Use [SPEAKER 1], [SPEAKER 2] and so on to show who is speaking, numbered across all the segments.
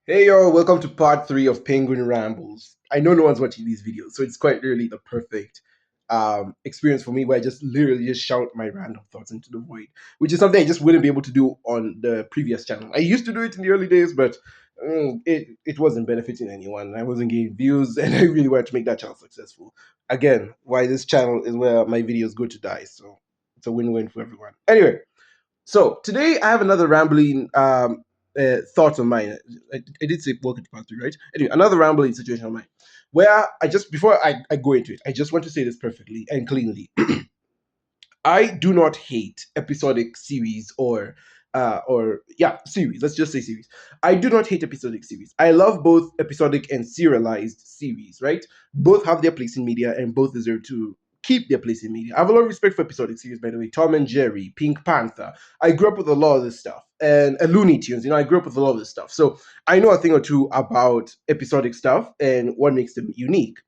[SPEAKER 1] Hey yo, welcome to part three of Penguin Rambles. I know no one's watching these videos, so it's quite really the perfect experience for me where I just literally just shout my random thoughts into the void, which is something I just wouldn't be able to do on the previous channel. I used to do it in the early days, but it wasn't benefiting anyone. I wasn't getting views, and I really wanted to make that channel successful. Again, why this channel is where my videos go to die, so it's a win-win for everyone. Anyway, so today I have another rambling thought on mine. I did say welcome to part three, right? Anyway, another rambling situation on mine, where I just before I go into it, I just want to say this perfectly and cleanly. I do not hate episodic series or yeah, series. Let's just say series. I do not hate episodic series. I love both episodic and serialized series, right? Both have their place in media and both deserve to keep their place in media. I have a lot of respect for episodic series, by the way. Tom and Jerry, Pink Panther. I grew up with a lot of this stuff. And Looney Tunes, I grew up with a lot of this stuff. So I know a thing or two about episodic stuff and what makes them unique.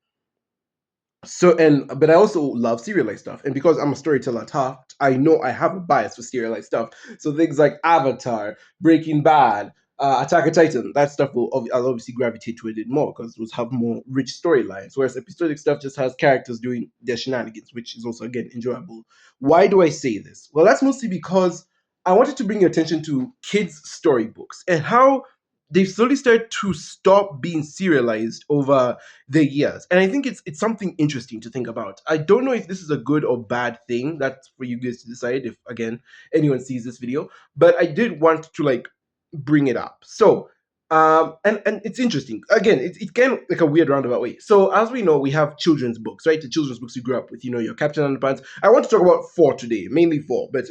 [SPEAKER 1] But I also love serialized stuff, and because I'm a storyteller at heart, I know I have a bias for serialized stuff. So things like Avatar, Breaking Bad, Attack on Titan, that stuff I'll obviously gravitate toward it more because it will have more rich storylines. Whereas episodic stuff just has characters doing their shenanigans, which is also again enjoyable. Why do I say this? Well, that's mostly because I wanted to bring your attention to kids' storybooks and how they've slowly started to stop being serialized over the years. And I think it's something interesting to think about. I don't know if this is a good or bad thing. That's for you guys to decide if again anyone sees this video. But I did want to bring it up. So and it's interesting. Again, it's kind of like a weird roundabout way. So as we know, we have children's books, right? The children's books you grew up with, your Captain Underpants. I want to talk about four today, mainly four, but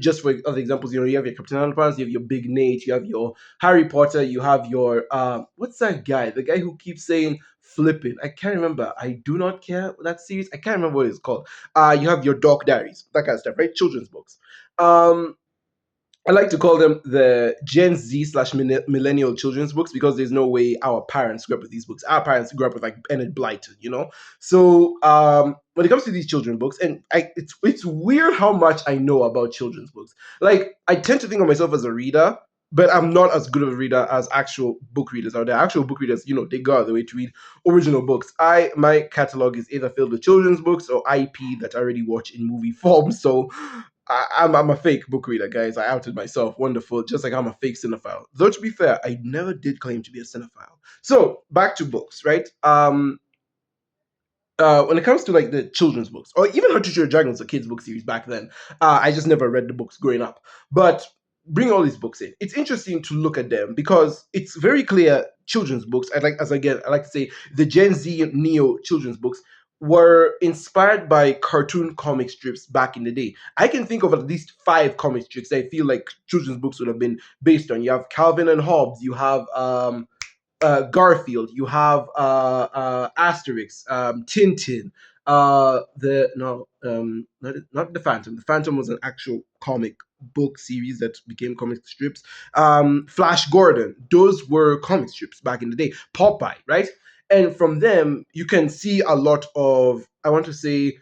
[SPEAKER 1] just for other examples, you have your Captain Underpants, you have your Big Nate, you have your Harry Potter, you have your what's that guy? The guy who keeps saying flipping. I can't remember. I do not care that series. I can't remember what it's called. You have your Dark Diaries, that kind of stuff, right? Children's books. Um, I like to call them the Gen Z slash millennial children's books because there's no way our parents grew up with these books. Our parents grew up with like Enid Blyton. So when it comes to these children's books, and it's weird how much I know about children's books. Like I tend to think of myself as a reader, but I'm not as good of a reader as actual book readers out there. Actual book readers, they go out of the way to read original books. My catalog is either filled with children's books or IP that I already watch in movie form. So I'm a fake book reader, guys. I outed myself. Wonderful. Just like I'm a fake cinephile. Though to be fair, I never did claim to be a cinephile. So back to books, right? When it comes to like the children's books, or even How to Train Your Dragon was a kids' book series back then. I just never read the books growing up. But bring all these books in. It's interesting to look at them because it's very clear children's books. I like to say the Gen Z Neo children's books were inspired by cartoon comic strips back in the day. I can think of at least five comic strips that I feel like children's books would have been based on. You have Calvin and Hobbes. You have Garfield, you have Asterix, Tintin, the no, not the Phantom. The Phantom was an actual comic book series that became comic strips. Flash Gordon, those were comic strips back in the day. Popeye, right? And from them, you can see a lot of, I want to say,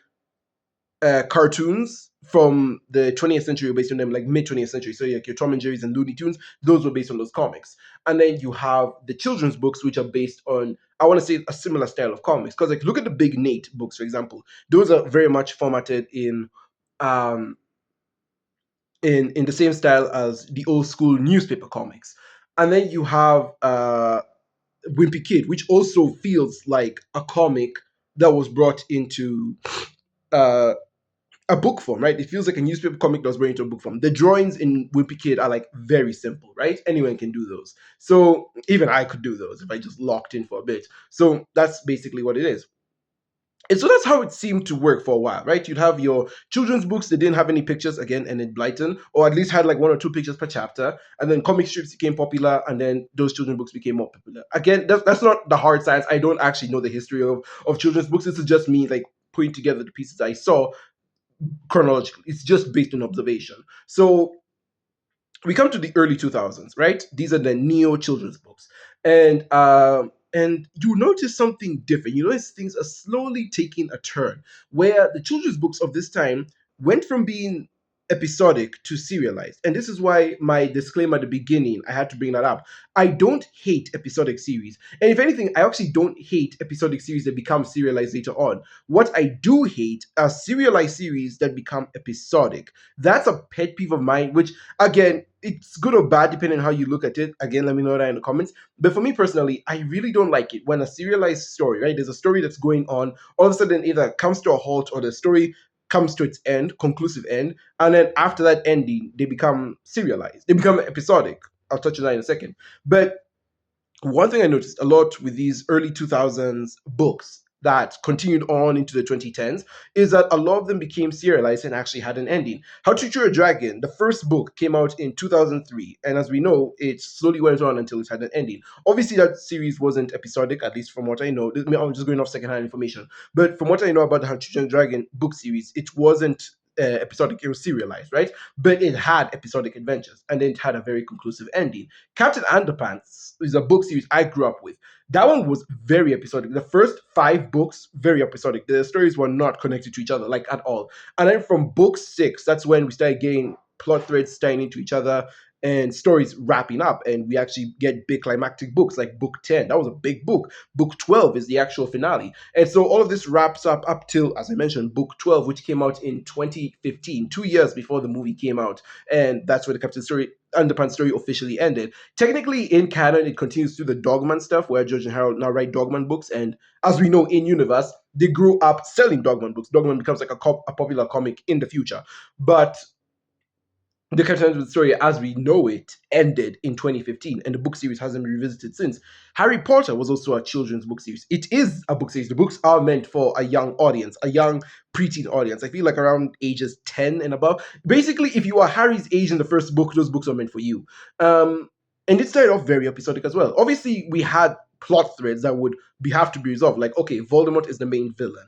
[SPEAKER 1] cartoons from the 20th century were based on them, like mid 20th century. So like your Tom and Jerry's and Looney Tunes, those were based on those comics. And then you have the children's books, which are based on, I want to say, a similar style of comics. Because like look at the Big Nate books, for example. Those are very much formatted um in the same style as the old school newspaper comics. And then you have Wimpy Kid, which also feels like a comic that was brought into uh a book form, right? It feels like a newspaper comic that's brought into a book form. The drawings in Wimpy Kid are like very simple, right? Anyone can do those. So even I could do those if I just locked in for a bit. So that's basically what it is. And so that's how it seemed to work for a while, right? You'd have your children's books that didn't have any pictures, again, and it Blyton, or at least had like one or two pictures per chapter. And then comic strips became popular, and then those children's books became more popular. Again, that's not the hard science. I don't actually know the history of children's books. This is just me like putting together the pieces I saw chronologically. It's just based on observation. So we come to the early 2000s, right? These are the neo children's books, and you notice something different. You notice things are slowly taking a turn, where the children's books of this time went from being episodic to serialized. And this is why my disclaimer at the beginning, I had to bring that up. I don't hate episodic series. And if anything, I actually don't hate episodic series that become serialized later on. What I do hate are serialized series that become episodic. That's a pet peeve of mine, which, again, it's good or bad depending on how you look at it. Again, let me know that in the comments. But for me personally, I really don't like it when a serialized story, right? There's a story that's going on, all of a sudden either comes to a halt or the story comes to its end, conclusive end, and then after that ending, they become serialized. They become episodic. I'll touch on that in a second. But one thing I noticed a lot with these early 2000s books that continued on into the 2010s is that a lot of them became serialized and actually had an ending. How to Train Your Dragon, the first book came out in 2003, and as we know, it slowly went on until it had an ending. Obviously, that series wasn't episodic, at least from what I know. I'm just going off secondhand information, but from what I know about the How to Train Your Dragon book series, it wasn't episodic, it was serialized, right? But it had episodic adventures, and then it had a very conclusive ending. Captain Underpants is a book series I grew up with. That one was very episodic. The first 5 books, very episodic. The stories were not connected to each other, like at all. And then from book 6, that's when we started getting plot threads tying into each other and stories wrapping up. And we actually get big climactic books like book 10. That was a big book. Book 12 is the actual finale. And so all of this wraps up till, as I mentioned, book 12, which came out in 2015, 2 years before the movie came out. And that's where the Captain Underpants story officially ended. Technically, in canon, it continues through the Dogman stuff, where George and Harold now write Dogman books. And as we know, in universe, they grew up selling Dogman books. Dogman becomes like a popular comic in the future. But the Captain Underpants story, as we know it, ended in 2015, and the book series hasn't been revisited since. Harry Potter was also a children's book series. It is a book series. The books are meant for a young audience, a young preteen audience. I feel like around ages 10 and above. Basically, if you are Harry's age in the first book, those books are meant for you. And it started off very episodic as well. Obviously, we had plot threads that would have to be resolved. Like, okay, Voldemort is the main villain.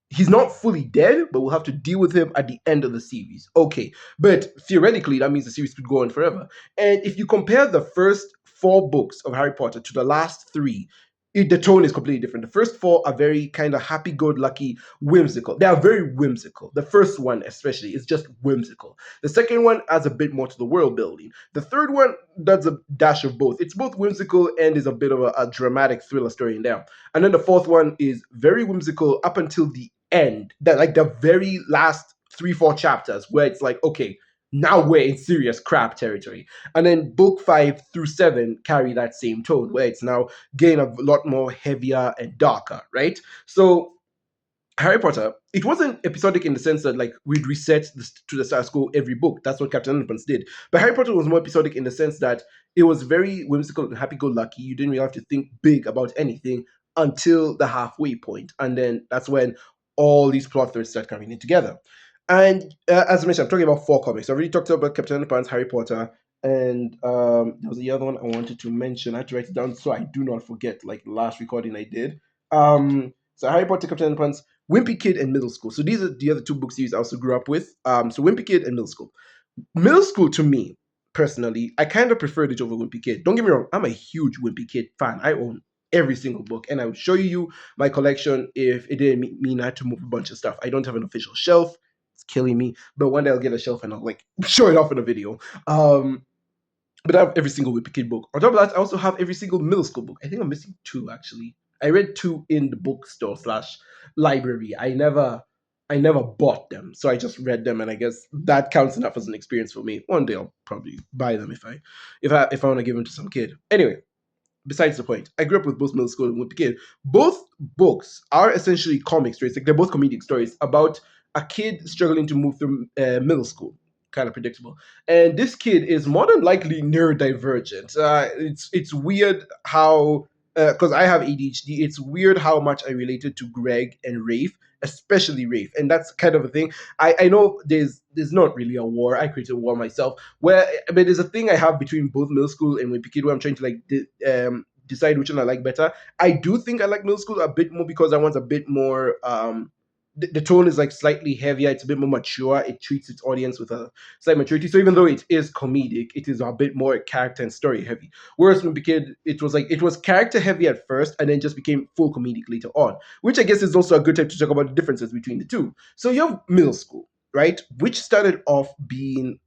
[SPEAKER 1] He's not fully dead, but we'll have to deal with him at the end of the series. Okay, but theoretically, that means the series could go on forever. And if you compare the first 4 books of Harry Potter to the last 3, the tone is completely different. The first 4 are very kind of happy-go-lucky, whimsical. They are very whimsical. The first one, especially, is just whimsical. The second one adds a bit more to the world building. The third one does a dash of both. It's both whimsical and is a bit of a dramatic thriller story in there. And then the fourth one is very whimsical up until the end, that like the very last 3-4 chapters, where it's like, okay, now we're in serious crap territory. And then book 5 through 7 carry that same tone, where it's now getting a lot more heavier and darker, right? So Harry Potter, it wasn't episodic in the sense that like we'd reset to the status quo every book. That's what Captain Underpants did. But Harry Potter was more episodic in the sense that it was very whimsical and happy-go-lucky. You didn't really have to think big about anything until the halfway point, and then that's when all these plot threads start coming in together. And as I mentioned, I'm talking about 4 comics. I already talked about Captain Underpants, Harry Potter, and there was the other one I wanted to mention. I had to write it down so I do not forget, like the last recording I did. So Harry Potter, Captain Underpants, Wimpy Kid, and Middle School. So these are the other 2 book series I also grew up with. So Wimpy Kid and Middle School. Middle School, to me, personally, I kind of preferred it over Wimpy Kid. Don't get me wrong, I'm a huge Wimpy Kid fan. I own every single book, and I would show you my collection if it didn't mean I had to move a bunch of stuff. I don't have an official shelf. It's killing me, but one day I'll get a shelf and I'll like show it off in a video. But I have every single Wimpy Kid book. On top of that, I also have every single Middle School book. I think I'm missing 2 actually. I read 2 in the bookstore / library. I never bought them, so I just read them, and I guess that counts enough as an experience for me. One day I'll probably buy them if I want to give them to some kid. Anyway, besides the point, I grew up with both Middle School and Wimpy Kid. Both books are essentially comic stories. Like they're both comedic stories about a kid struggling to move through middle school. Kind of predictable. And this kid is more than likely neurodivergent. It's weird how, because I have ADHD, it's weird how much I related to Greg and Rafe, especially Rafe. And that's kind of a thing. I know there's not really a war. I created a war myself. But there's a thing I have between both middle school and Wimpy Kid where I'm trying to like decide which one I like better. I do think I like middle school a bit more because I want a bit more the tone is like slightly heavier. It's a bit more mature. It treats its audience with a slight maturity. So even though it is comedic, it is a bit more character and story heavy. Whereas when Kid, it was character heavy at first and then just became full comedic later on, which I guess is also a good time to talk about the differences between the two. So you have middle school. right? Which started off being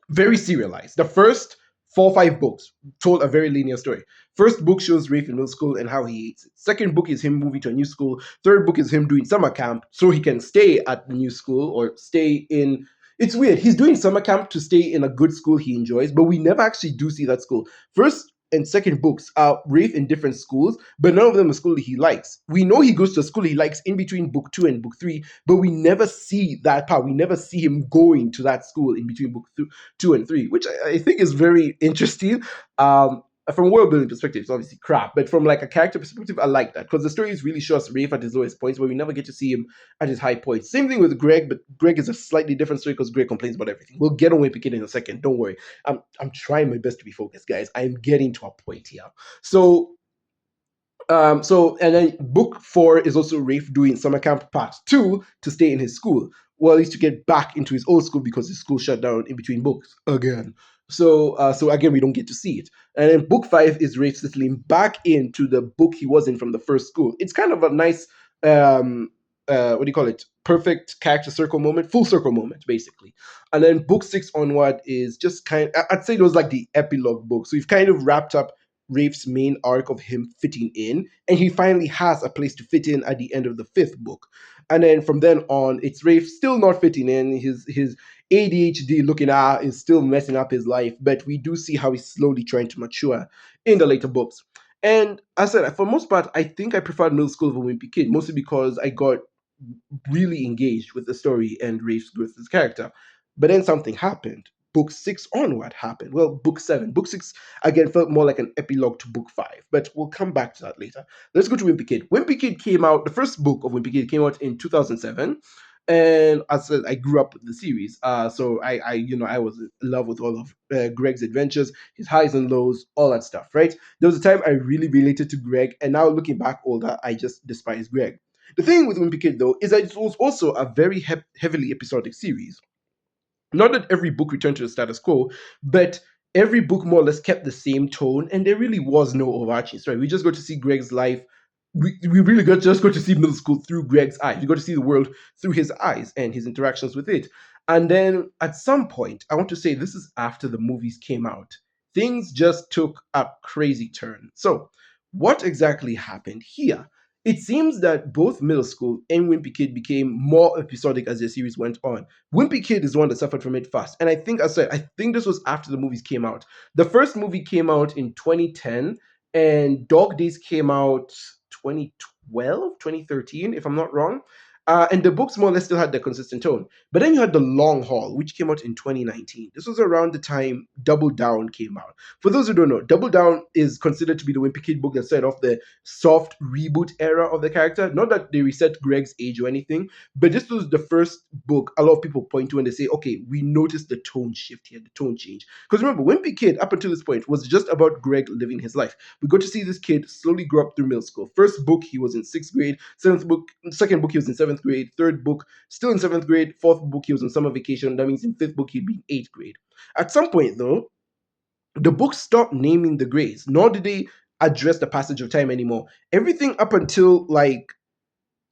[SPEAKER 1] very serialized. The first 4 or 5 books told a very linear story. First book shows Rafe in middle school and how he hates it. Second book is him moving to a new school. Third book is him doing summer camp so he can stay at the new school or stay in. It's weird. He's doing summer camp to stay in a good school he enjoys, but we never actually do see that school. First and second books are Rafe in different schools, but none of them a school that he likes. We know he goes to a school he likes in between book 2 and book 3, but we never see that part. We never see him going to that school in between book 2 and 3, which I think is very interesting. From a world building perspective, it's obviously crap, but from like a character perspective, I like that because the story is really shows Rafe at his lowest points, but we never get to see him at his high points. Same thing with Greg, but Greg is a slightly different story because Greg complains about everything. We'll get on Wimpy Kid in a second. Don't worry. I'm trying my best to be focused, guys. I'm getting to a point here. So and then book 4 is also Rafe doing summer camp part 2 to stay in his school. Well, he's to get back into his old school because his school shut down in between books again. So again, we don't get to see it. And then book 5 is Rafe settling back into the book he was in from the first school. It's kind of a nice what do you call it? Perfect character circle moment, full circle moment, basically. And then book 6 onward is just I'd say those like the epilogue book. So we've kind of wrapped up Rafe's main arc of him fitting in, and he finally has a place to fit in at the end of the 5th book. And then from then on, it's Rafe still not fitting in. His ADHD looking at is still messing up his life, but we do see how he's slowly trying to mature in the later books. And as I said, for the most part, I think I preferred Middle School over Wimpy Kid, mostly because I got really engaged with the story and Rafe's growth as a character. But then something happened. Book 6 onward happened. Well, book 7. Book 6 again felt more like an epilogue to book 5, but we'll come back to that later. Let's go to Wimpy Kid. Wimpy Kid came out, the first book of Wimpy Kid came out in 2007. And as I said, I grew up with the series, so I was in love with all of Greg's adventures, his highs and lows, all that stuff. Right? There was a time I really related to Greg, and now looking back older, I just despise Greg. The thing with Wimpy Kid, though, is that it was also a very heavily episodic series. Not that every book returned to the status quo, but every book more or less kept the same tone, and there really was no overarching story. We just got to see Greg's life. We really just got to see middle school through Greg's eyes. We got to see the world through his eyes and his interactions with it. And then at some point, I want to say this is after the movies came out, things just took a crazy turn. So, what exactly happened here? It seems that both middle school and Wimpy Kid became more episodic as the series went on. Wimpy Kid is the one that suffered from it fast. And I think this was after the movies came out. The first movie came out in 2010, and Dog Days came out 2012, 2013, if I'm not wrong. And the books more or less still had the consistent tone. But then you had The Long Haul, which came out in 2019. This was around the time Double Down came out. For those who don't know, Double Down is considered to be the Wimpy Kid book that set off the soft reboot era of the character. Not that they reset Greg's age or anything, but this was the first book a lot of people point to and they say, okay, we noticed the tone shift here, the tone change. Because remember, Wimpy Kid, up until this point, was just about Greg living his life. We got to see this kid slowly grow up through middle school. First book, he was in 6th grade. Second book, he was in 7th grade. Third book, still in 7th grade. Fourth book, he was on summer vacation. That means in 5th book, he'd be in 8th grade. At some point, though, the book stopped naming the grades, nor did they address the passage of time anymore. Everything up until like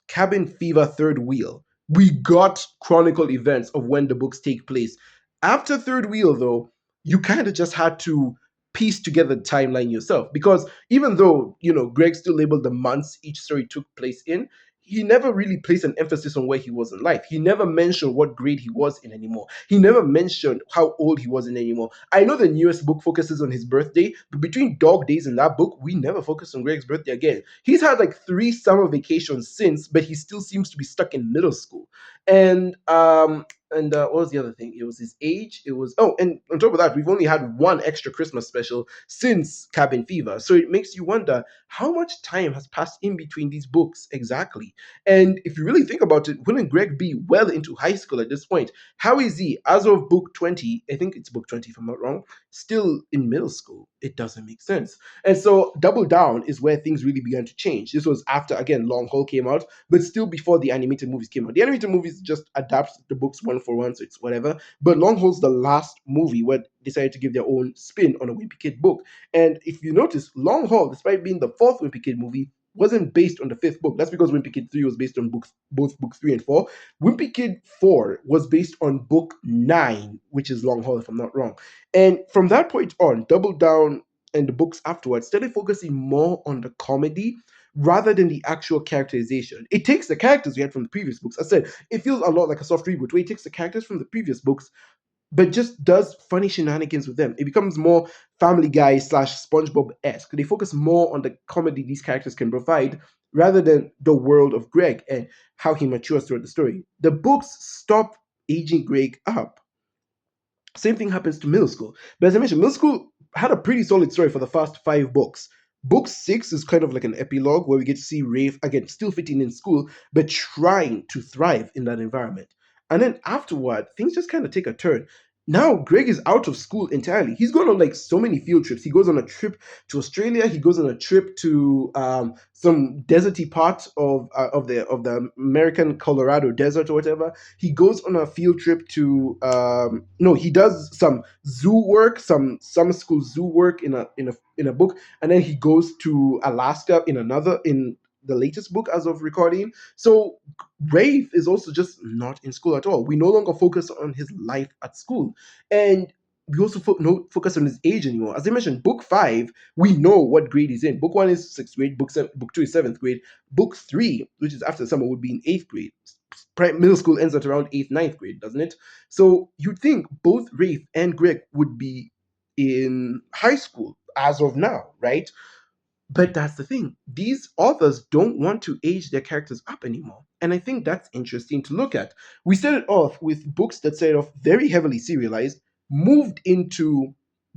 [SPEAKER 1] Cabin Fever Third Wheel, we got chronicle events of when the books take place. After Third Wheel, though, you kind of just had to piece together the timeline yourself. Because even though, Greg still labeled the months each story took place in, he never really placed an emphasis on where he was in life. He never mentioned what grade he was in anymore. He never mentioned how old he was in anymore. I know the newest book focuses on his birthday, but between Dog Days and that book, we never focused on Greg's birthday again. He's had like 3 summer vacations since, but he still seems to be stuck in middle school. And what was the other thing? It was his age. It was and on top of that, we've only had one extra Christmas special since Cabin Fever. So it makes you wonder how much time has passed in between these books exactly. And if you really think about it, wouldn't Greg be well into high school at this point? How is he, as of book 20, I think it's book 20 if I'm not wrong, still in middle school? It doesn't make sense. And so Double Down is where things really began to change. This was after, again, Long Haul came out, but still before the animated movies came out. The animated movies just adapt the books one for one, so it's whatever. But Long Haul's the last movie where they decided to give their own spin on a Wimpy Kid book. And if you notice, Long Haul, despite being the fourth Wimpy Kid movie, wasn't based on the fifth book. That's because Wimpy Kid 3 was based on both books 3 and 4. Wimpy Kid 4 was based on book 9, which is Long Haul, if I'm not wrong. And from that point on, Double Down and the books afterwards started focusing more on the comedy rather than the actual characterization. It takes the characters we had from the previous books. I said it feels a lot like a soft reboot where it takes the characters from the previous books but just does funny shenanigans with them. It becomes more Family Guy slash SpongeBob esque. They focus more on the comedy these characters can provide rather than the world of Greg and how he matures throughout the story. The books stop aging Greg up. Same thing happens to middle school. But as I mentioned, middle school had a pretty solid story for the first 5 books. Book 6 is kind of like an epilogue where we get to see Rafe, again, still fitting in school, but trying to thrive in that environment. And then afterward, things just kind of take a turn. Now, Greg is out of school entirely. He's gone on like so many field trips. He goes on a trip to Australia. He goes on a trip to some deserty part of the American Colorado desert or whatever. He goes on a field trip to no, he does some zoo work, some summer school zoo work in a book, and then he goes to Alaska in the latest book as of recording. So Rafe is also just not in school at all. We no longer focus on his life at school, and we also no focus on his age anymore. As I mentioned, book 5, we know what grade he's in. Book 1 is 6th grade. Book 2 is 7th grade. Book 3, which is after summer, would be in 8th grade. Middle school ends at around 8th, 9th grade, doesn't it? So you'd think both Rafe and Greg would be in high school as of now, right? But that's the thing. These authors don't want to age their characters up anymore. And I think that's interesting to look at. We started off with books that started off very heavily serialized, moved into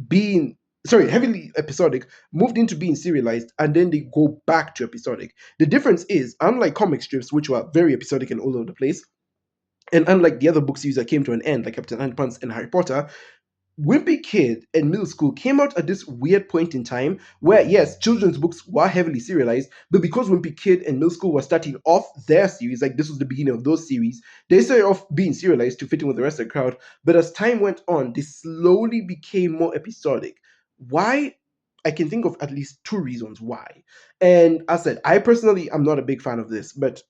[SPEAKER 1] being, sorry, heavily episodic, moved into being serialized, and then they go back to episodic. The difference is, unlike comic strips, which were very episodic and all over the place, and unlike the other book series that came to an end, like Captain Underpants and Harry Potter, Wimpy Kid and Middle School came out at this weird point in time where, yes, children's books were heavily serialized, but because Wimpy Kid and Middle School were starting off their series, like this was the beginning of those series, they started off being serialized to fit in with the rest of the crowd. But as time went on, they slowly became more episodic. Why? I can think of at least 2 reasons why. And as I said, I personally am not a big fan of this, but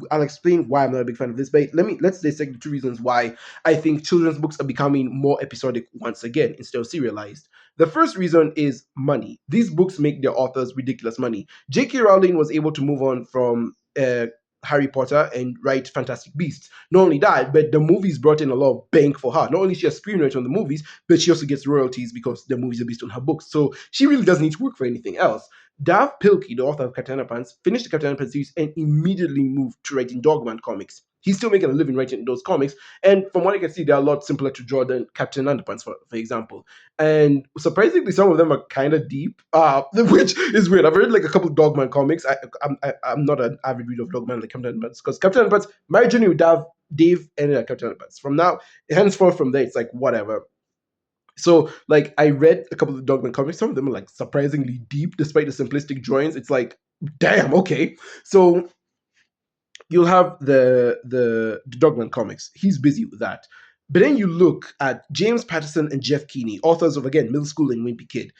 [SPEAKER 1] I'll explain why I'm not a big fan of this. But let's dissect the 2 reasons why I think children's books are becoming more episodic once again instead of serialized. The first reason is money. These books make their authors ridiculous money. J.K. Rowling was able to move on from Harry Potter and write Fantastic Beasts. Not only that, but the movies brought in a lot of bank for her. Not only she has screenwriter on the movies, but she also gets royalties because the movies are based on her books. So she really doesn't need to work for anything else. Dav Pilkey, the author of Captain Underpants, finished the Captain Underpants series and immediately moved to writing Dogman comics. He's still making a living writing those comics, and from what I can see, they're a lot simpler to draw than Captain Underpants, for example. And surprisingly, some of them are kind of deep, which is weird. I've read like a couple of Dogman comics. I'm not an avid reader of Dogman like Captain Underpants, because Captain Underpants, my journey with Dave ended at Captain Underpants. From now, henceforth from there, it's like whatever. So, like, I read a couple of Dogman comics. Some of them are like surprisingly deep, despite the simplistic drawings. It's like, damn, okay. So you'll have the Dogman comics. He's busy with that. But then you look at James Patterson and Jeff Keeney, authors of again Middle School and Wimpy Kid.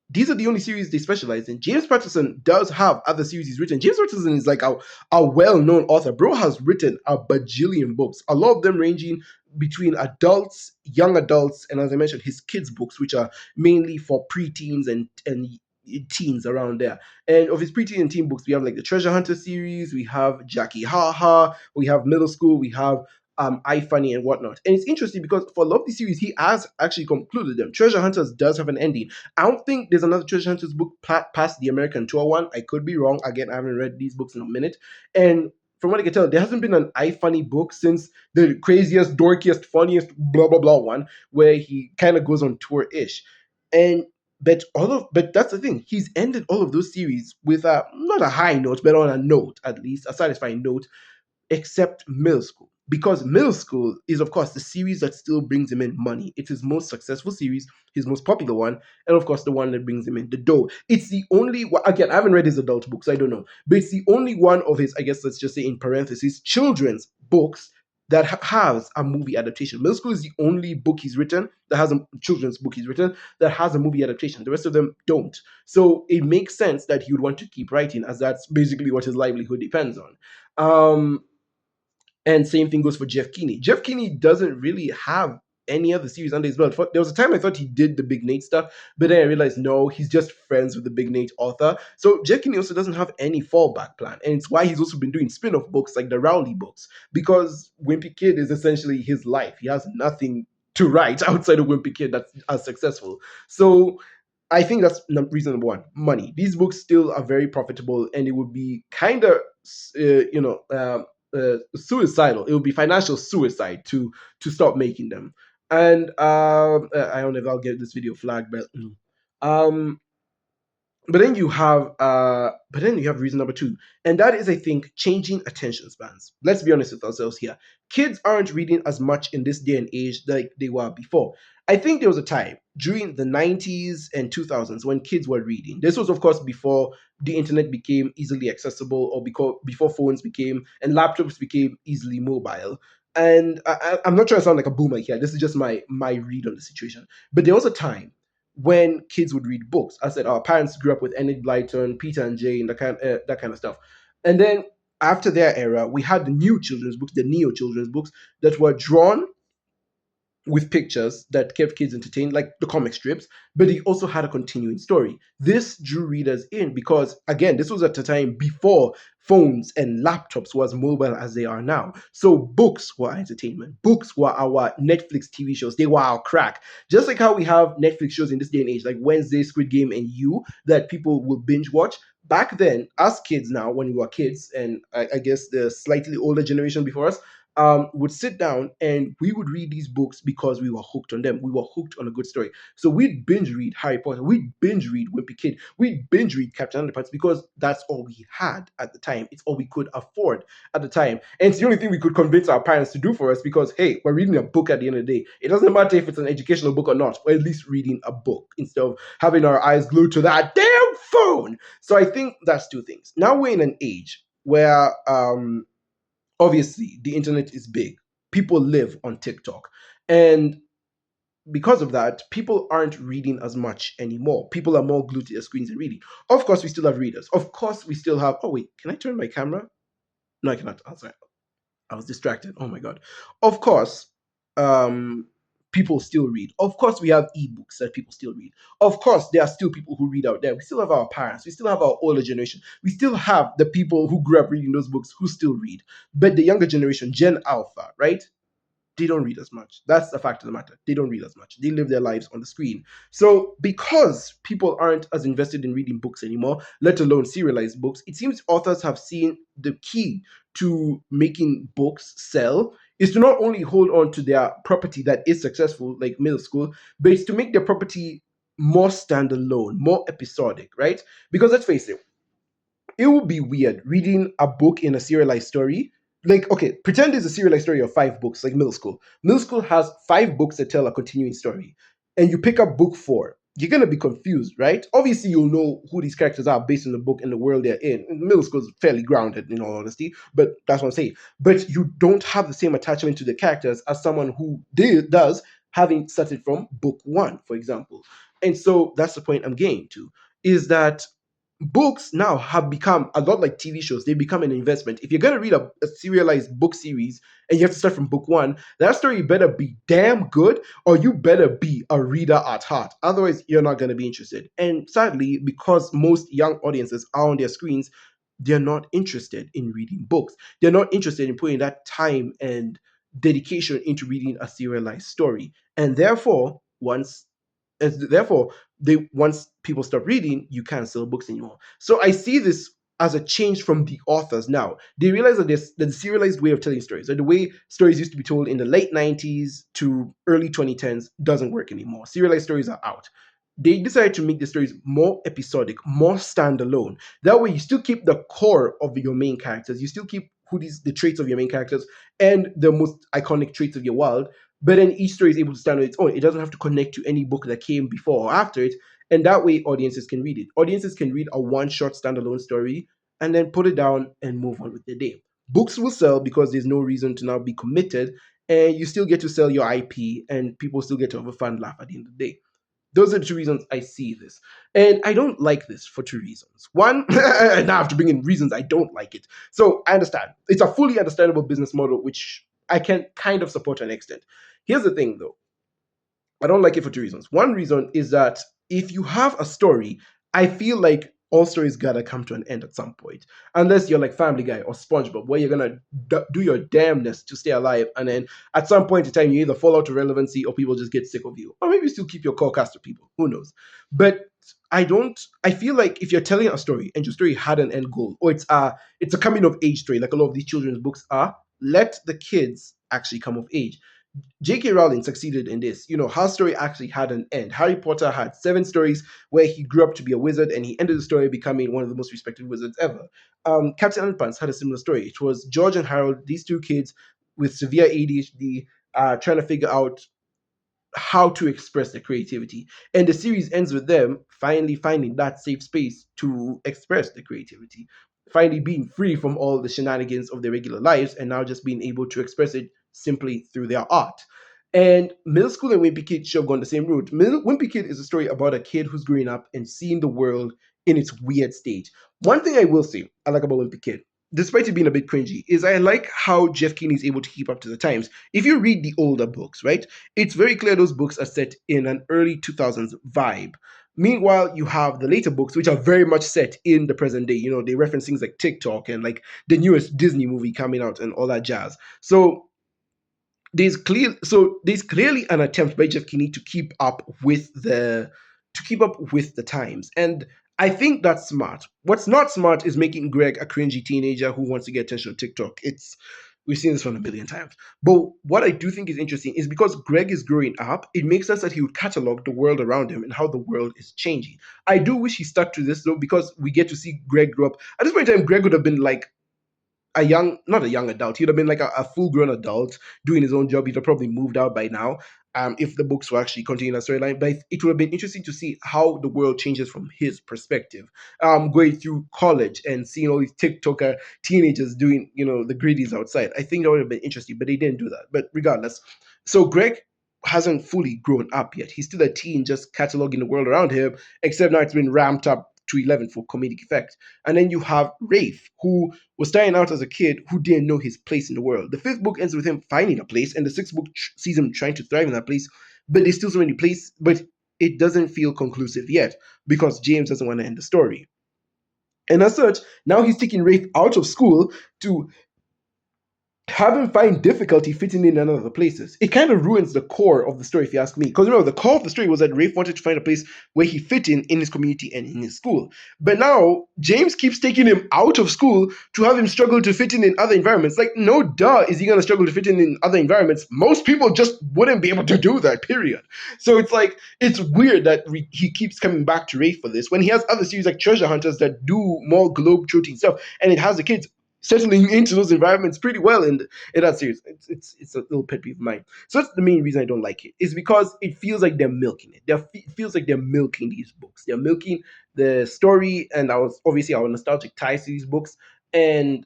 [SPEAKER 1] These are the only series they specialize in. James Patterson does have other series he's written. James Patterson is like a well-known author. Bro has written a bajillion books, a lot of them ranging between adults, young adults, and as I mentioned, his kids' books, which are mainly for preteens and teens around there. And of his preteen and teen books, we have like the Treasure Hunter series, we have Jackie Haha, we have Middle School, we have iFunny and whatnot. And it's interesting because for a lot of these series, he has actually concluded them. Treasure Hunters does have an ending. I don't think there's another Treasure Hunters book past the American Tour one. I could be wrong. Again, I haven't read these books in a minute. And from what I can tell, there hasn't been an iFunny book since the craziest, dorkiest, funniest, blah, blah, blah one, where he kind of goes on tour-ish. And but that's the thing. He's ended all of those series with a not a high note, but on a note, at least, a satisfying note, except Middle School. Because Middle School is, of course, the series that still brings him in money. It's his most successful series, his most popular one, and of course, the one that brings him in the dough. It's the only one, again, I haven't read his adult books, I don't know, but it's the only one of his, I guess, let's just say in parentheses, children's books that has a movie adaptation. Middle School is the only book he's written that has a children's book he's written that has a movie adaptation. The rest of them don't. So it makes sense that he would want to keep writing, as that's basically what his livelihood depends on. And same thing goes for Jeff Keighley. Jeff Keighley doesn't really have any other series under his belt. There was a time I thought he did the Big Nate stuff, but then I realized no, he's just friends with the Big Nate author. So Jeff Keighley also doesn't have any fallback plan, and it's why he's also been doing spin-off books like the Rowley books, because Wimpy Kid is essentially his life. He has nothing to write outside of Wimpy Kid that's as successful. So I think that's reason number one. Money. These books still are very profitable, and it would be kind of, suicidal. It would be financial suicide to stop making them. And I don't know if I'll get this video flagged, but um, but then you have reason number two, and that is, I think, changing attention spans. Let's be honest with ourselves here. Kids aren't reading as much in this day and age like they were before. I think there was a time during the 90s and 2000s when kids were reading. This was, of course, before the internet became easily accessible, or before phones became and laptops became easily mobile. And I'm not trying to sound like a boomer here. This is just my read on the situation. But there was a time when kids would read books. I said our parents grew up with Enid Blyton, Peter and Jane, that kind of stuff. And then after their era, we had the new children's books, the neo children's books that were drawn with pictures that kept kids entertained, like the comic strips, but he also had a continuing story. This drew readers in because, again, this was at a time before phones and laptops were as mobile as they are now. So books were entertainment. Books were our Netflix TV shows. They were our crack. Just like how we have Netflix shows in this day and age, like Wednesday, Squid Game, and You, that people will binge watch. Back then, as kids now, when we were kids, and I guess the slightly older generation before us, would sit down and we would read these books because we were hooked on them. We were hooked on a good story. So we'd binge read Harry Potter. We'd binge read Wimpy Kid. We'd binge read Captain Underpants because that's all we had at the time. It's all we could afford at the time. And it's the only thing we could convince our parents to do for us because, hey, we're reading a book at the end of the day. It doesn't matter if it's an educational book or not. We're at least reading a book instead of having our eyes glued to that damn phone. So I think that's two things. Now we're in an age where obviously the internet is big. People live on TikTok. And because of that, people aren't reading as much anymore. People are more glued to their screens and reading. Of course, we still have readers. Of course, we still have. Oh, wait, can I turn my camera? No, I cannot. Oh, sorry. I was distracted. Oh my God. Of course, um, people still read. Of course, we have ebooks that people still read. Of course, there are still people who read out there. We still have our parents. We still have our older generation. We still have the people who grew up reading those books who still read. But the younger generation, Gen Alpha, right? They don't read as much. That's the fact of the matter. They don't read as much. They live their lives on the screen. So because people aren't as invested in reading books anymore, let alone serialized books, it seems authors have seen the key to making books sell is to not only hold on to their property that is successful, like middle school, but it's to make their property more standalone, more episodic, right? Because let's face it would be weird reading a book in a serialized story. Like, okay, pretend there's a serialized story of 5 books, like middle school. Middle school has 5 books that tell a continuing story, and you pick up book 4. You're gonna be confused, right? Obviously, you'll know who these characters are based on the book and the world they're in. Middle school is fairly grounded, in all honesty, but that's what I'm saying. But you don't have the same attachment to the characters as someone who does, having started from book 1, for example. And so that's the point I'm getting to, is that books now have become a lot like TV shows. They become an investment. If you're going to read a serialized book series and you have to start from book 1, that story better be damn good, or you better be a reader at heart. Otherwise, you're not going to be interested. And sadly, because most young audiences are on their screens, they're not interested in reading books. They're not interested in putting that time and dedication into reading a serialized story. And therefore, they once people stop reading, you can't sell books anymore. So I see this as a change from the authors now. They realize that the serialized way of telling stories, or the way stories used to be told in the late 90s to early 2010s, doesn't work anymore. Serialized stories are out. They decided to make the stories more episodic, more standalone. That way you still keep the core of your main characters. You still keep the traits of your main characters and the most iconic traits of your world, but then each story is able to stand on its own. It doesn't have to connect to any book that came before or after it. And that way, audiences can read it. Audiences can read a one-shot standalone story and then put it down and move on with their day. Books will sell because there's no reason to now be committed, and you still get to sell your IP, and people still get to have a fun laugh at the end of the day. Those are the two reasons I see this. And I don't like this for two reasons. One, and now I have to bring in reasons I don't like it. So I understand. It's a fully understandable business model, which I can kind of support to an extent. Here's the thing, though. I don't like it for two reasons. One reason is that if you have a story, I feel like all stories gotta come to an end at some point. Unless you're like Family Guy or SpongeBob, where you're gonna do your damnness to stay alive, and then at some point in time, you either fall out of relevancy or people just get sick of you, or maybe you still keep your core cast of people. Who knows? But I don't. I feel like if you're telling a story and your story had an end goal, or it's a coming of age story, like a lot of these children's books are, let the kids actually come of age. J.K. Rowling succeeded in this. You know, her story actually had an end. Harry Potter had seven stories where he grew up to be a wizard and he ended the story becoming one of the most respected wizards ever. Captain Underpants had a similar story. It was George and Harold, these two kids with severe ADHD, trying to figure out how to express their creativity. And the series ends with them finally finding that safe space to express their creativity, finally being free from all the shenanigans of their regular lives and now just being able to express it simply through their art. And Middle School and Wimpy Kid should have gone the same route. Wimpy Kid is a story about a kid who's growing up and seeing the world in its weird stage. One thing I will say I like about Wimpy Kid, despite it being a bit cringy, is I like how Jeff Kinney is able to keep up to the times. If you read the older books, right, it's very clear those books are set in an early 2000s vibe. Meanwhile, you have the later books, which are very much set in the present day. You know, they reference things like TikTok and like the newest Disney movie coming out and all that jazz. There's clearly an attempt by Jeff Kinney to keep up with the times. And I think that's smart. What's not smart is making Greg a cringy teenager who wants to get attention on TikTok. It's We've seen this one a million times. But what I do think is interesting is because Greg is growing up, it makes sense that he would catalog the world around him and how the world is changing. I do wish he stuck to this though, because we get to see Greg grow up. At this point in time, Greg would have been like not a young adult. He'd have been like a full grown adult doing his own job. He'd have probably moved out by now. If the books were actually continuing a storyline, but it would have been interesting to see how the world changes from his perspective. Going through college and seeing all these TikToker teenagers doing, the greedies outside. I think that would have been interesting, but they didn't do that. But regardless, so Greg hasn't fully grown up yet. He's still a teen, just cataloging the world around him, except now it's been ramped up to 11 for comedic effect. And then you have Rafe, who was starting out as a kid who didn't know his place in the world. The fifth book ends with him finding a place, and the sixth book sees him trying to thrive in that place, but there's still so many places, but it doesn't feel conclusive yet because James doesn't want to end the story. And as such, now he's taking Rafe out of school to have him find difficulty fitting in other places. It kind of ruins the core of the story, if you ask me. Because remember, the core of the story was that Rafe wanted to find a place where he fit in his community and in his school. But now James keeps taking him out of school to have him struggle to fit in other environments. Like, no duh, is he going to struggle to fit in other environments? Most people just wouldn't be able to do that. Period. So it's like it's weird that he keeps coming back to Rafe for this when he has other series like Treasure Hunters that do more globe-trotting stuff, and it has the kids settling into those environments pretty well in that series. It's a little pet peeve of mine. So that's the main reason I don't like it. Is because it feels like they're milking it. It feels like they're milking these books. They're milking the story and our nostalgic ties to these books. And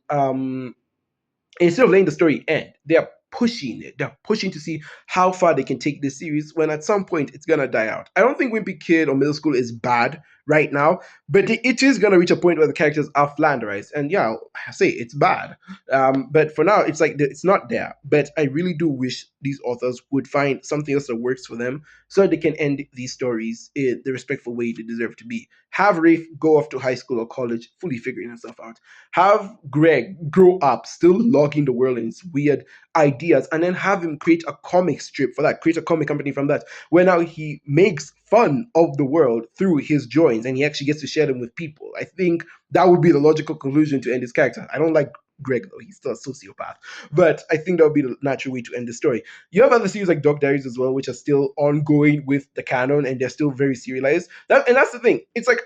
[SPEAKER 1] instead of letting the story end, they're pushing it. They're pushing to see how far they can take this series when at some point it's gonna die out. I don't think Wimpy Kid or Middle School is bad right now, but it is gonna reach a point where the characters are flanderized. And yeah, I say it's bad. But for now, it's like it's not there. But I really do wish these authors would find something else that works for them so that they can end these stories in the respectful way they deserve to be. Have Rafe go off to high school or college, fully figuring himself out. Have Greg grow up, still logging the world in its weird ideas, and then have him create a comic strip for that, create a comic company from that, where now he makes fun of the world through his drawings and he actually gets to share them with people. I think that would be the logical conclusion to end his character. I don't like Greg though, he's still a sociopath. But I think that would be the natural way to end the story. You have other series like Dog Diaries as well, which are still ongoing with the canon and they're still very serialized. That's the thing. It's like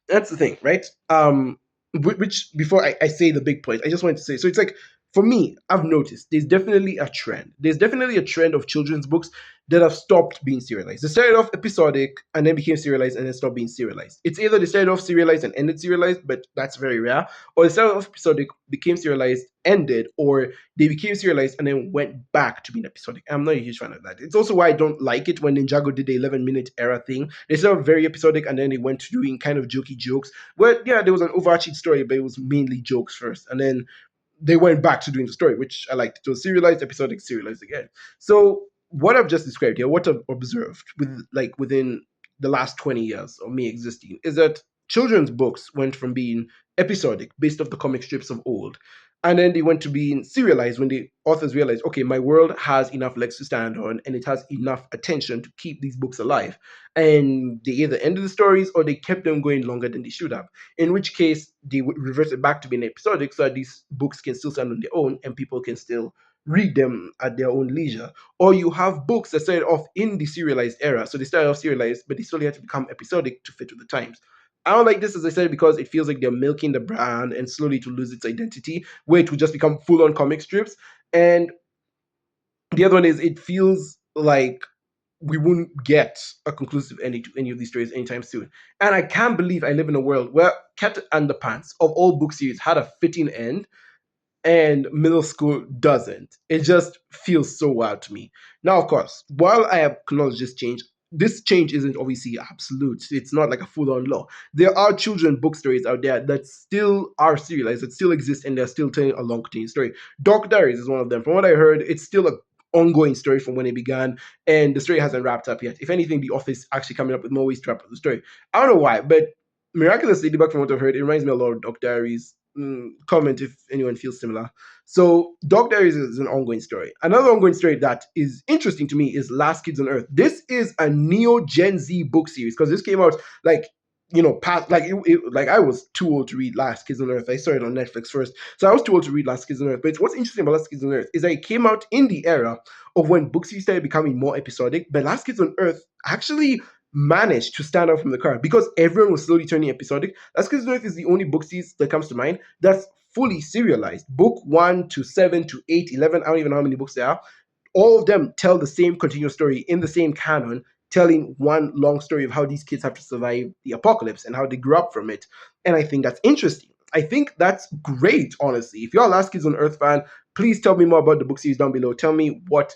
[SPEAKER 1] that's the thing, right? Which before I say the big point, I just wanted to say so it's like for me, I've noticed there's definitely a trend. There's definitely a trend of children's books that have stopped being serialized. They started off episodic and then became serialized and then stopped being serialized. It's either they started off serialized and ended serialized, but that's very rare, or they started off episodic, became serialized, ended, or they became serialized and then went back to being episodic. I'm not a huge fan of that. It's also why I don't like it when Ninjago did the 11-minute era thing. They started very episodic and then they went to doing kind of jokey jokes. Well, yeah, there was an overarching story, but it was mainly jokes first. And then they went back to doing the story, which I liked. It was serialized, episodic, serialized again. So what I've just described here, what I've observed within the last 20 years of me existing, is that children's books went from being episodic, based off the comic strips of old, and then they went to being serialized when the authors realized, okay, my world has enough legs to stand on and it has enough attention to keep these books alive. And they either ended the stories or they kept them going longer than they should have, in which case they would revert it back to being episodic so that these books can still stand on their own and people can still read them at their own leisure. Or you have books that started off in the serialized era, so they started off serialized but they slowly had to become episodic to fit with the times. I don't like this, as I said, because it feels like they're milking the brand and slowly to lose its identity, where it would just become full on comic strips. And the other one is it feels like we wouldn't get a conclusive ending to any of these stories anytime soon. And I can't believe I live in a world where Cat and the Pants of all book series had a fitting end and middle school doesn't. It just feels so wild to me. Now, of course, while I acknowledge this change isn't obviously absolute. It's not like a full-on law. There are children book stories out there that still are serialized, that still exist, and they're still telling a long continuing story. Dark Diaries is one of them. From what I heard, it's still a ongoing story from when it began, and the story hasn't wrapped up yet. If anything, the author is actually coming up with more ways to wrap up the story. I don't know why, but miraculously, back from what I've heard, it reminds me a lot of Dark Diaries. Comment if anyone feels similar. So, Dog Diaries is an ongoing story. Another ongoing story that is interesting to me is Last Kids on Earth. This is a neo Gen Z book series because this came out like past like I was too old to read Last Kids on Earth. I saw it on Netflix first, so I was too old to read Last Kids on Earth. But what's interesting about Last Kids on Earth is that it came out in the era of when book series started becoming more episodic. But Last Kids on Earth actually managed to stand out from the crowd because everyone was slowly turning episodic. Last Kids on Earth is the only book series that comes to mind that's fully serialized. Book 1 to 7 to 8, 11, I don't even know how many books there are. All of them tell the same continuous story in the same canon, telling one long story of how these kids have to survive the apocalypse and how they grew up from it. And I think that's interesting. I think that's great, honestly. If you're a Last Kids on Earth fan, please tell me more about the book series down below. Tell me what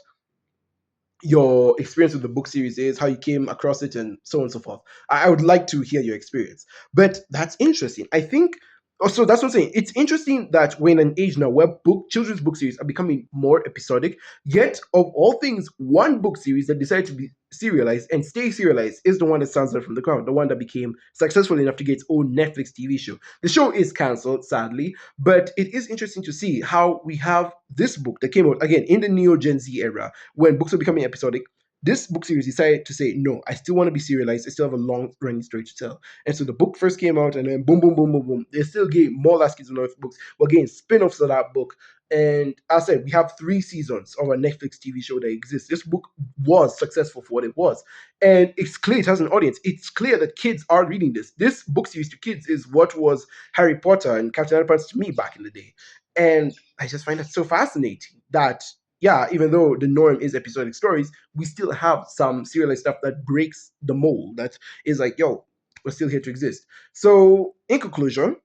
[SPEAKER 1] your experience with the book series is, how you came across it, and so on and so forth. I would like to hear your experience. But that's interesting. I think also that's what I'm saying. It's interesting that we're in an age now where children's book series are becoming more episodic. Yet, of all things, one book series that decided to be serialized and stay serialized is the one that stands out from the crowd, the one that became successful enough to get its own Netflix TV show. The show is cancelled, sadly, but it is interesting to see how we have this book that came out again in the Neo Gen Z era when books are becoming episodic. This book series decided to say, no, I still want to be serialized. I still have a long running story to tell. And so the book first came out, and then boom, boom, boom, boom, boom. They still gave more Last Kids on Earth books. We're getting spin offs of that book. And as I said, we have 3 seasons of a Netflix TV show that exists. This book was successful for what it was. And it's clear it has an audience. It's clear that kids are reading this. This book series to kids is what was Harry Potter and Captain Underpants to me back in the day. And I just find that so fascinating that, yeah, even though the norm is episodic stories, we still have some serialized stuff that breaks the mold, that is like, yo, we're still here to exist. So, in conclusion,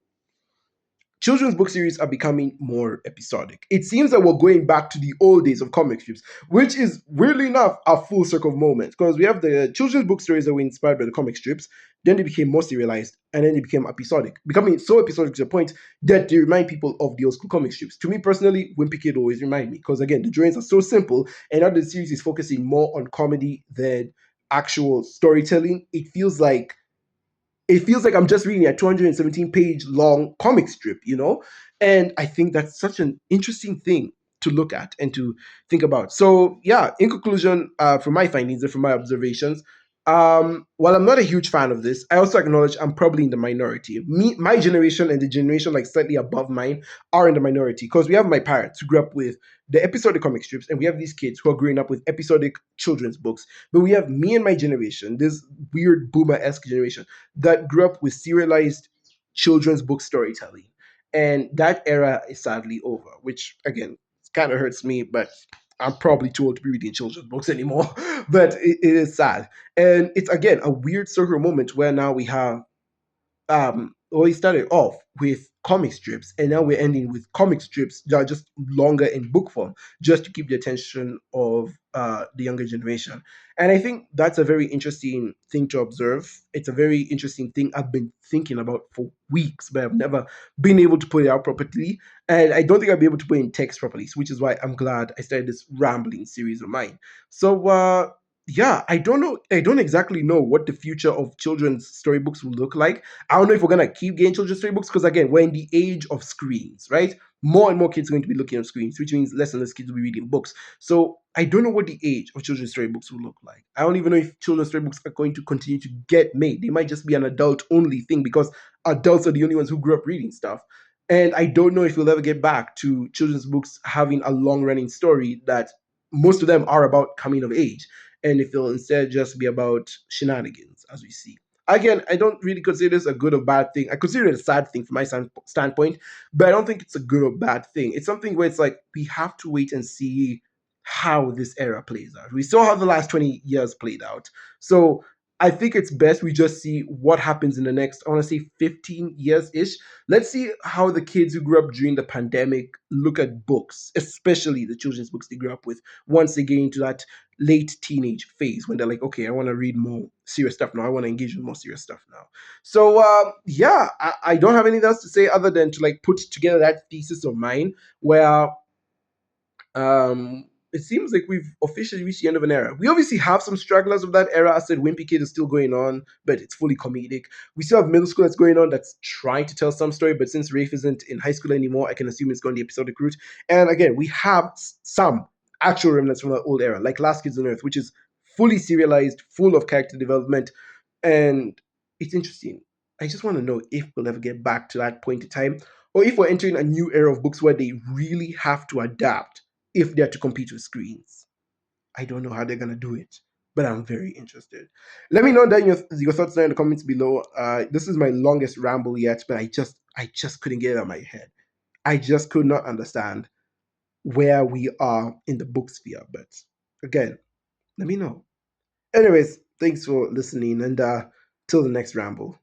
[SPEAKER 1] children's book series are becoming more episodic. It seems that we're going back to the old days of comic strips, which is weirdly enough a full circle moment because we have the children's book stories that were inspired by the comic strips, then they became more serialized, and then they became episodic, becoming so episodic to the point that they remind people of the old school comic strips. To me personally, Wimpy Kid always remind me because again, the drawings are so simple, and now the series is focusing more on comedy than actual storytelling. It feels like I'm just reading a 217 page long comic strip. And I think that's such an interesting thing to look at and to think about. So, yeah, in conclusion, from my findings and from my observations, while I'm not a huge fan of this, I also acknowledge I'm probably in the minority. My generation and the generation like slightly above mine are in the minority because we have my parents who grew up with the episodic comic strips, and we have these kids who are growing up with episodic children's books. But we have me and my generation, this weird boomer esque generation that grew up with serialized children's book storytelling. And that era is sadly over, which again kind of hurts me, but I'm probably too old to be reading children's books anymore. But it is sad. And it's again a weird circular moment where now we have well, we started off with comic strips, and now we're ending with comic strips that are just longer in book form, just to keep the attention of the younger generation. And I think that's a very interesting thing to observe. It's a very interesting thing I've been thinking about for weeks, but I've never been able to put it out properly. And I don't think I'll be able to put it in text properly, which is why I'm glad I started this rambling series of mine. So, yeah, I don't know. I don't exactly know what the future of children's storybooks will look like. I don't know if we're gonna keep getting children's storybooks because again, we're in the age of screens, right? More and more kids are going to be looking at screens, which means less and less kids will be reading books. So I don't know what the age of children's storybooks will look like. I don't even know if children's storybooks are going to continue to get made. They might just be an adult only thing because adults are the only ones who grew up reading stuff. And I don't know if we'll ever get back to children's books having a long running story that most of them are about coming of age. And if it'll instead just be about shenanigans, as we see. Again, I don't really consider this a good or bad thing. I consider it a sad thing from my standpoint, but I don't think it's a good or bad thing. It's something where it's like we have to wait and see how this era plays out. We saw how the last 20 years played out. So I think it's best we just see what happens in the next, I want to say 15 years ish. Let's see how the kids who grew up during the pandemic look at books, especially the children's books they grew up with, once they get into that late teenage phase when they're like, okay, I want to read more serious stuff now. I want to engage with more serious stuff now. So yeah, I don't have anything else to say other than to like put together that thesis of mine where it seems like we've officially reached the end of an era. We obviously have some stragglers of that era. I said Wimpy Kid is still going on, but it's fully comedic. We still have middle school that's going on that's trying to tell some story, but since Rafe isn't in high school anymore, I can assume it's going the episodic route. And again, we have some actual remnants from the old era, like Last Kids on Earth, which is fully serialized, full of character development, and it's interesting. I just want to know if we'll ever get back to that point in time, or if we're entering a new era of books where they really have to adapt if they're to compete with screens. I don't know how they're gonna do it, but I'm very interested. Let me know that your thoughts down in the comments below. This is my longest ramble yet, but I just couldn't get it out of my head. I just could not understand where we are in the book sphere. But again, let me know. Anyways, thanks for listening, and till the next ramble.